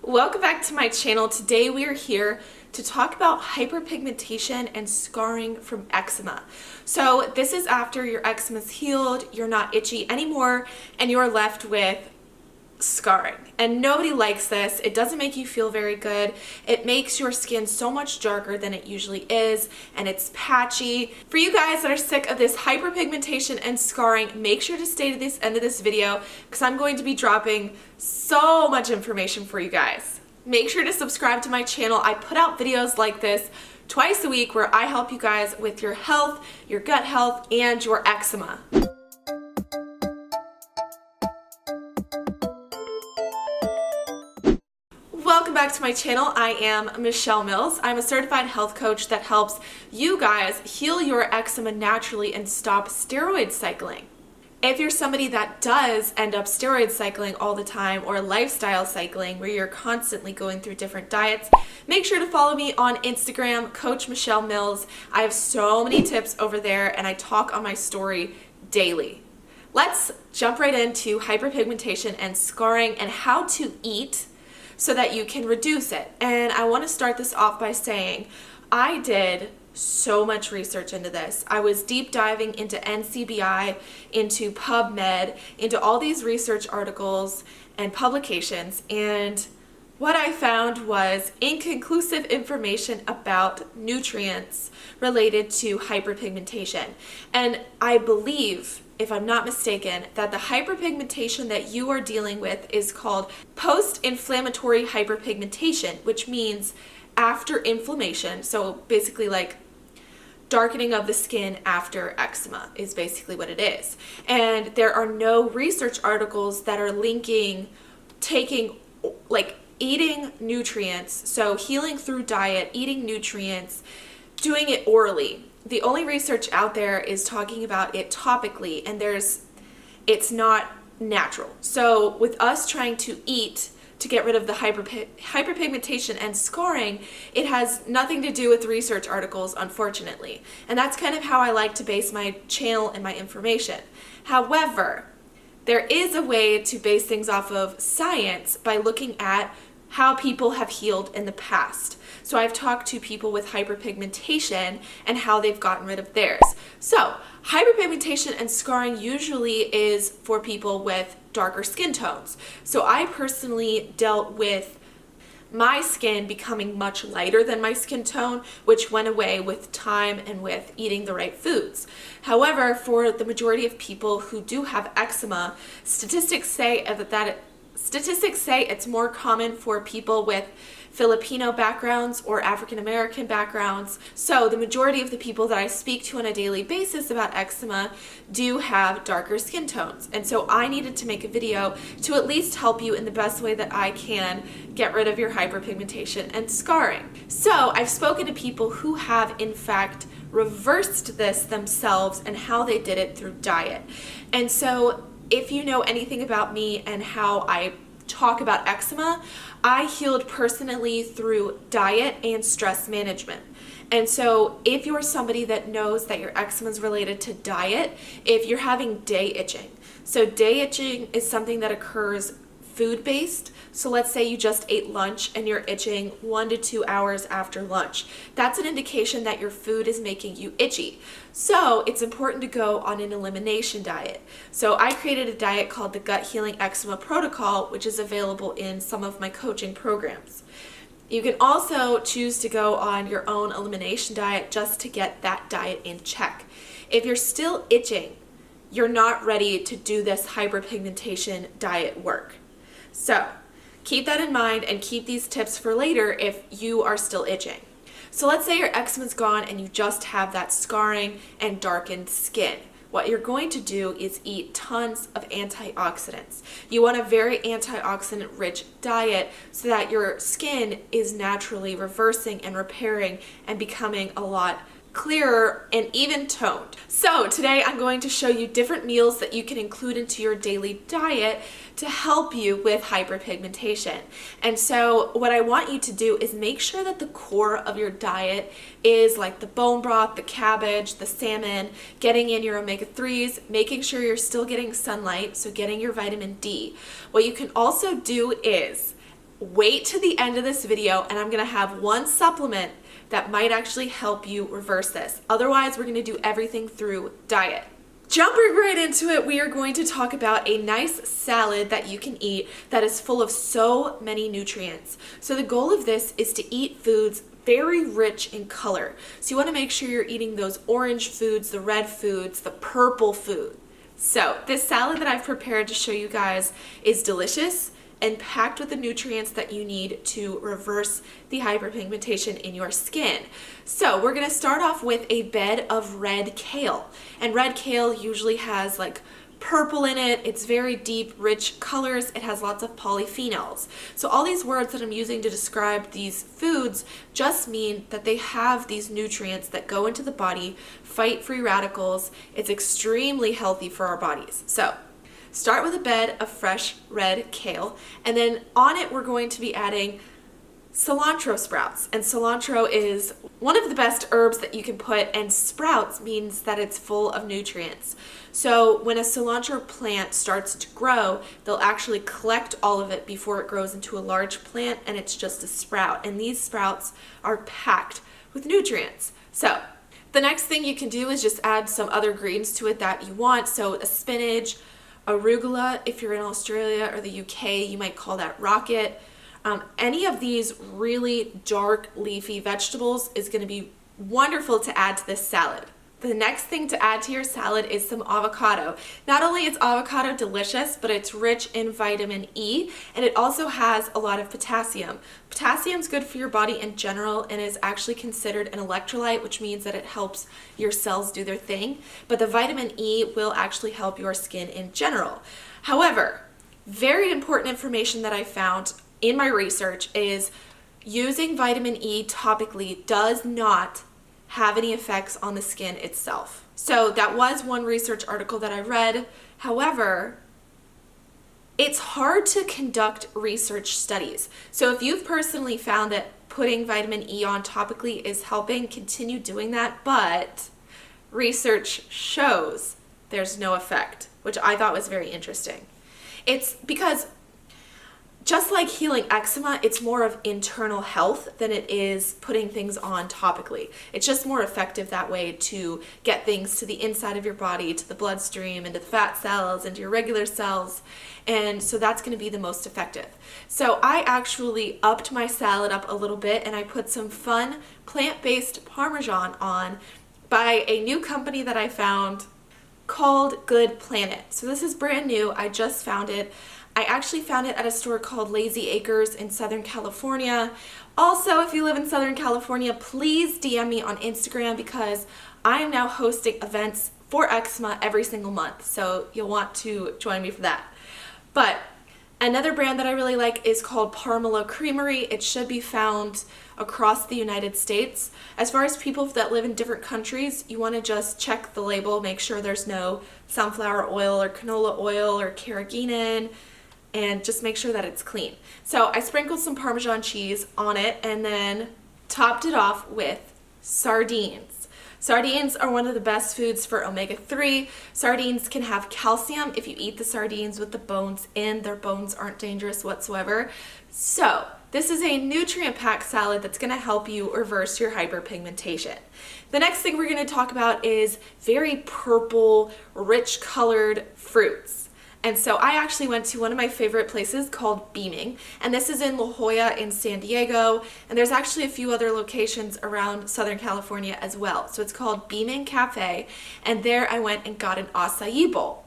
Welcome back to my channel. Today we are here to talk about hyperpigmentation and scarring from eczema. So this is after your eczema is healed, you're not itchy anymore, and you're left with scarring. And nobody likes this. It doesn't make you feel very good. It makes your skin so much darker than it usually is, and it's patchy. For you guys that are sick of this hyperpigmentation and scarring, make sure to stay to this end of this video because I'm going to be dropping so much information for you guys. Make sure to subscribe to my channel. I put out videos like this twice a week where I help you guys with your health, your gut health, and your eczema. Welcome back to my channel. I am Michelle Mills. I'm a certified health coach that helps you guys heal your eczema naturally and stop steroid cycling. If you're somebody that does end up steroid cycling all the time or lifestyle cycling where you're constantly going through different diets, make sure to follow me on Instagram, Coach Michelle Mills. I have so many tips over there and I talk on my story daily. Let's jump right into hyperpigmentation and scarring and how to eat so that you can reduce it. And I want to start this off by saying I did so much research into this. I was deep diving into NCBI, into PubMed, into all these research articles and publications, and what I found was inconclusive information about nutrients related to hyperpigmentation. And I believe, if I'm not mistaken, that the hyperpigmentation that you are dealing with is called post-inflammatory hyperpigmentation, which means after inflammation. So basically like darkening of the skin after eczema is basically what it is. And there are no research articles that are linking eating nutrients, so healing through diet, eating nutrients, doing it orally. The only research out there is talking about it topically, and it's not natural. So with us trying to eat to get rid of the hyperpigmentation and scarring, it has nothing to do with research articles, unfortunately. And that's kind of how I like to base my channel and my information. However, there is a way to base things off of science by looking at how people have healed in the past. So I've talked to people with hyperpigmentation and how they've gotten rid of theirs. So hyperpigmentation and scarring usually is for people with darker skin tones. So I personally dealt with my skin becoming much lighter than my skin tone, which went away with time and with eating the right foods. However, for the majority of people who do have eczema, statistics say it's more common for people with Filipino backgrounds or African American backgrounds. So the majority of the people that I speak to on a daily basis about eczema do have darker skin tones. And so I needed to make a video to at least help you in the best way that I can get rid of your hyperpigmentation and scarring. So I've spoken to people who have in fact reversed this themselves and how they did it through diet. And so if you know anything about me and how I talk about eczema, I healed personally through diet and stress management. And so if you're somebody that knows that your eczema is related to diet, if you're having day itching. So day itching is something that occurs food-based. So let's say you just ate lunch and you're itching 1 to 2 hours after lunch. That's an indication that your food is making you itchy. So it's important to go on an elimination diet. So I created a diet called the Gut Healing Eczema Protocol, which is available in some of my coaching programs. You can also choose to go on your own elimination diet just to get that diet in check. If you're still itching, you're not ready to do this hyperpigmentation diet work. So keep that in mind and keep these tips for later if you are still itching. So let's say your eczema is gone and you just have that scarring and darkened skin. What you're going to do is eat tons of antioxidants. You want a very antioxidant rich diet so that your skin is naturally reversing and repairing and becoming a lot clearer and even toned. So today I'm going to show you different meals that you can include into your daily diet to help you with hyperpigmentation. And so what I want you to do is make sure that the core of your diet is like the bone broth, the cabbage, the salmon, getting in your omega-3s, making sure you're still getting sunlight, so getting your vitamin D. What you can also do is wait to the end of this video and I'm gonna have one supplement that might actually help you reverse this. Otherwise, we're gonna do everything through diet. Jumping right into it, we are going to talk about a nice salad that you can eat that is full of so many nutrients. So the goal of this is to eat foods very rich in color. So you want to make sure you're eating those orange foods, the red foods, the purple food. So this salad that I've prepared to show you guys is delicious and packed with the nutrients that you need to reverse the hyperpigmentation in your skin. So we're gonna start off with a bed of red kale. And red kale usually has like purple in it. It's very deep, rich colors. It has lots of polyphenols. So all these words that I'm using to describe these foods just mean that they have these nutrients that go into the body, fight free radicals. It's extremely healthy for our bodies. So start with a bed of fresh red kale, and then on it we're going to be adding cilantro sprouts. And cilantro is one of the best herbs that you can put, and sprouts means that it's full of nutrients. So when a cilantro plant starts to grow, they'll actually collect all of it before it grows into a large plant, and it's just a sprout. And these sprouts are packed with nutrients. So the next thing you can do is just add some other greens to it that you want. So a spinach, arugula, if you're in Australia or the UK, you might call that rocket. Any of these really dark leafy vegetables is going to be wonderful to add to this salad. The next thing to add to your salad is some avocado. Not only is avocado delicious, but it's rich in vitamin E, and it also has a lot of potassium. Potassium is good for your body in general and is actually considered an electrolyte, which means that it helps your cells do their thing. But the vitamin E will actually help your skin in general. However, very important information that I found in my research is using vitamin E topically does not have any effects on the skin itself. So that was one research article that I read. However, it's hard to conduct research studies. So if you've personally found that putting vitamin E on topically is helping, continue doing that, but research shows there's no effect, which I thought was very interesting. It's because just like healing eczema, it's more of internal health than it is putting things on topically. It's just more effective that way to get things to the inside of your body, to the bloodstream, into the fat cells, into your regular cells. And so that's going to be the most effective. So I actually upped my salad up a little bit, and I put some fun plant-based Parmesan on by a new company that I found called Good Planet. So this is brand new. I just found it. I actually found it at a store called Lazy Acres in Southern California. Also, if you live in Southern California, please DM me on Instagram because I am now hosting events for eczema every single month. So you'll want to join me for that. But another brand that I really like is called Parmala Creamery. It should be found across the United States. As far as people that live in different countries, you want to just check the label, make sure there's no sunflower oil or canola oil or carrageenan, and just make sure that it's clean. So I sprinkled some Parmesan cheese on it and then topped it off with sardines. Sardines are one of the best foods for omega-3. Sardines can have calcium if you eat the sardines with the bones in. Their bones aren't dangerous whatsoever. So this is a nutrient-packed salad that's gonna help you reverse your hyperpigmentation. The next thing we're gonna talk about is very purple, rich colored fruits. And so I actually went to one of my favorite places called Beaming, and this is in La Jolla in San Diego, and there's actually a few other locations around Southern California as well. So it's called Beaming Cafe, and there I went and got an acai bowl.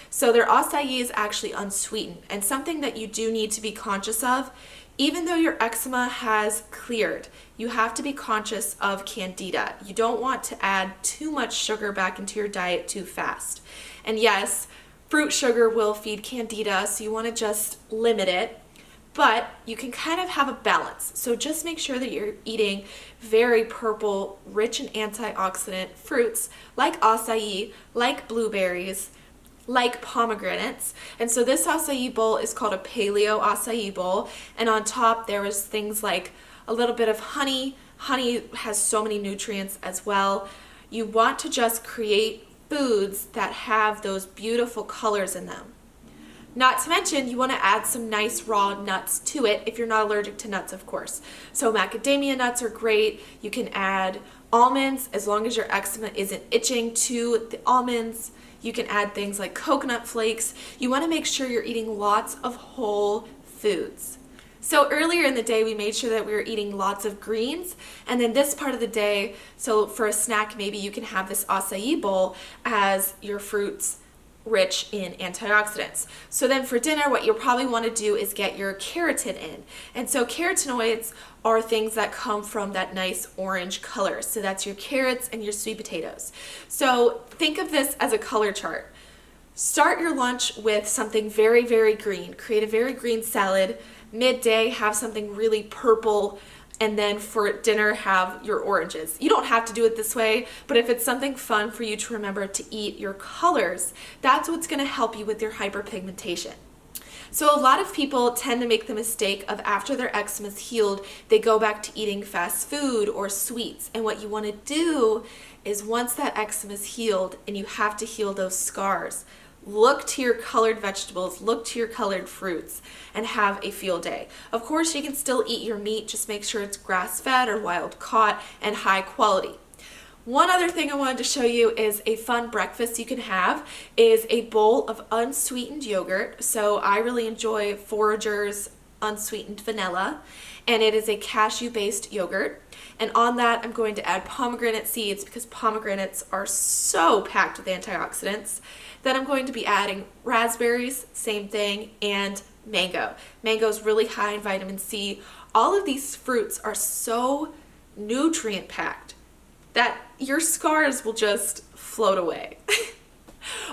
So their acai is actually unsweetened, and something that you do need to be conscious of, even though your eczema has cleared, you have to be conscious of candida. You don't want to add too much sugar back into your diet too fast. And yes, fruit sugar will feed candida, so you want to just limit it, but you can kind of have a balance. So just make sure that you're eating very purple, rich in antioxidant fruits like acai, like blueberries, like pomegranates. And so this acai bowl is called a paleo acai bowl, and on top there was things like a little bit of honey. Honey has so many nutrients as well. You want to just create foods that have those beautiful colors in them. Not to mention, you want to add some nice raw nuts to it if you're not allergic to nuts, of course. So macadamia nuts are great. You can add almonds as long as your eczema isn't itching to the almonds. You can add things like coconut flakes. You want to make sure you're eating lots of whole foods. So earlier in the day, we made sure that we were eating lots of greens. And then this part of the day, so for a snack, maybe you can have this acai bowl as your fruits rich in antioxidants. So then for dinner, what you'll probably want to do is get your keratin in. And so carotenoids are things that come from that nice orange color. So that's your carrots and your sweet potatoes. So think of this as a color chart. Start your lunch with something very, very green. Create a very green salad. Midday, have something really purple, and then for dinner, have your oranges. You don't have to do it this way, but if it's something fun for you to remember to eat your colors, that's what's gonna help you with your hyperpigmentation. So a lot of people tend to make the mistake of after their eczema is healed, they go back to eating fast food or sweets. And what you wanna do is once that eczema is healed, and you have to heal those scars, look to your colored vegetables, look to your colored fruits, and have a field day. Of course, you can still eat your meat, just make sure it's grass-fed or wild-caught and high quality. One other thing I wanted to show you is a fun breakfast you can have is a bowl of unsweetened yogurt. So I really enjoy Forager's unsweetened vanilla, and it is a cashew-based yogurt. And on that, I'm going to add pomegranate seeds because pomegranates are so packed with antioxidants. Then I'm going to be adding raspberries, same thing, and mango. Mango is really high in vitamin C. All of these fruits are so nutrient packed that your scars will just float away.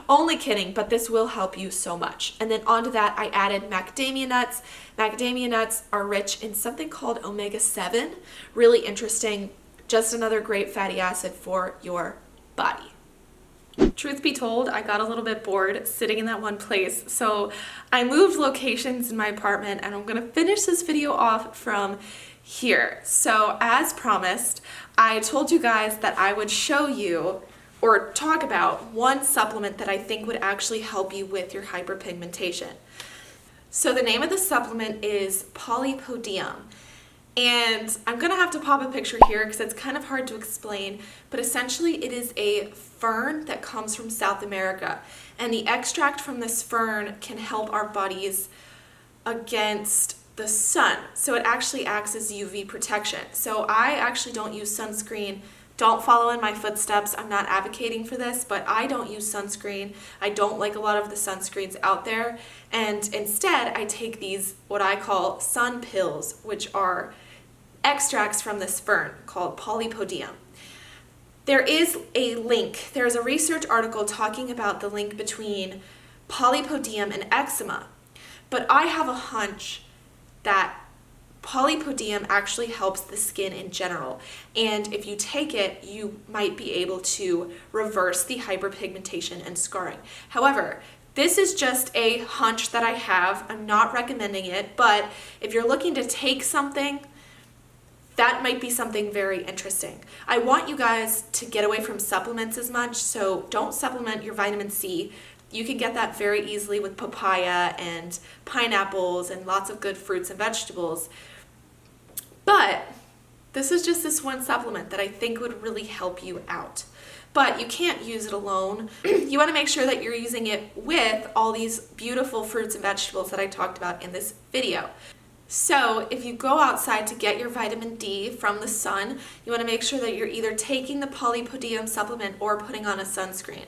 Only kidding, but this will help you so much. And then onto that, I added macadamia nuts. Macadamia nuts are rich in something called omega-7. Really interesting, just another great fatty acid for your body. Truth be told, I got a little bit bored sitting in that one place, so I moved locations in my apartment, and I'm gonna finish this video off from here. So as promised, I told you guys that I would show you or talk about one supplement that I think would actually help you with your hyperpigmentation. So the name of the supplement is polypodium. And I'm gonna have to pop a picture here because it's kind of hard to explain, but essentially it is a fern that comes from South America. And the extract from this fern can help our bodies against the sun. So it actually acts as UV protection. So I actually don't use sunscreen. Don't follow in my footsteps. I'm not advocating for this, but I don't use sunscreen. I don't like a lot of the sunscreens out there. And instead, I take these, what I call sun pills, which are extracts from this fern called polypodium. There is a link. There's a research article talking about the link between polypodium and eczema. But I have a hunch that polypodium actually helps the skin in general, and if you take it, you might be able to reverse the hyperpigmentation and scarring. However, this is just a hunch that I have. I'm not recommending it, but if you're looking to take something, that might be something very interesting. I want you guys to get away from supplements as much, so don't supplement your vitamin C. You can get that very easily with papaya and pineapples and lots of good fruits and vegetables. But this is just this one supplement that I think would really help you out. But you can't use it alone. You want to make sure that you're using it with all these beautiful fruits and vegetables that I talked about in this video. So if you go outside to get your vitamin D from the sun, you want to make sure that you're either taking the polypodium supplement or putting on a sunscreen.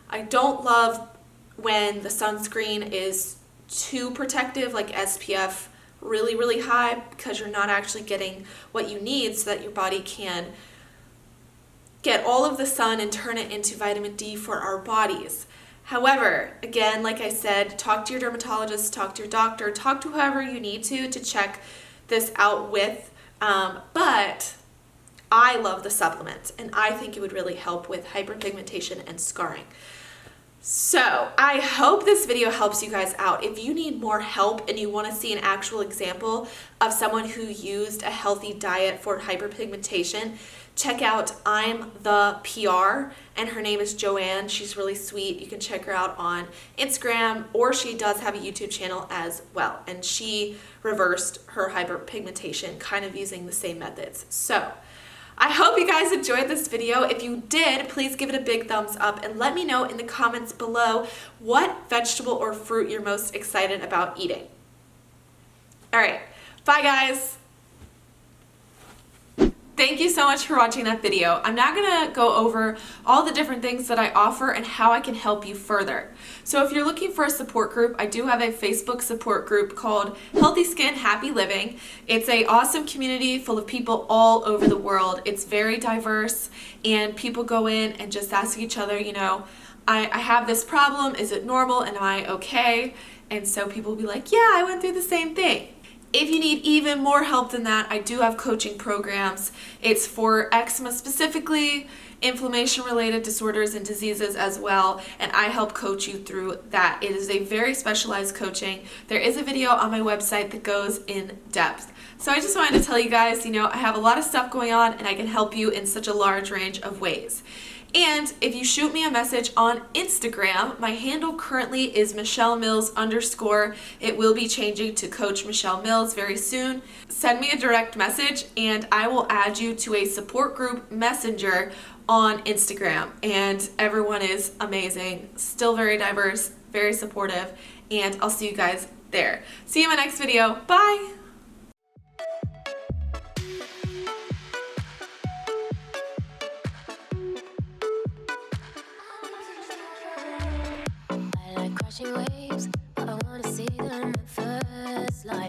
I don't love when the sunscreen is too protective, like SPF really, really high, because you're not actually getting what you need so that your body can get all of the sun and turn it into vitamin D for our bodies. However, again, like I said, talk to your dermatologist, talk to your doctor, talk to whoever you need to check this out with. But I love the supplement, and I think it would really help with hyperpigmentation and scarring. So I hope this video helps you guys out. If you need more help and you want to see an actual example of someone who used a healthy diet for hyperpigmentation, check out I'm the PR, and her name is Joanne. She's really sweet. You can check her out on Instagram, or she does have a YouTube channel as well, and she reversed her hyperpigmentation kind of using the same methods. So I hope you guys enjoyed this video. If you did, please give it a big thumbs up and let me know in the comments below what vegetable or fruit you're most excited about eating. All right, bye guys. Thank you so much for watching that video. I'm now gonna go over all the different things that I offer and how I can help you further. So if you're looking for a support group, I do have a Facebook support group called Healthy Skin, Happy Living. It's an awesome community full of people all over the world. It's very diverse, and people go in and just ask each other, you know, I have this problem, is it normal, and am I okay? And so people will be like, yeah, I went through the same thing. If you need even more help than that, I do have coaching programs. It's for eczema specifically, inflammation-related disorders and diseases as well, and I help coach you through that. It is a very specialized coaching. There is a video on my website that goes in depth. So I just wanted to tell you guys, you know, I have a lot of stuff going on and I can help you in such a large range of ways. And if you shoot me a message on Instagram, my handle currently is Michelle Mills _. It will be changing to Coach Michelle Mills very soon. Send me a direct message and I will add you to a support group messenger on Instagram. And everyone is amazing, still very diverse, very supportive, and I'll see you guys there. See you in my next video. Bye! Crashing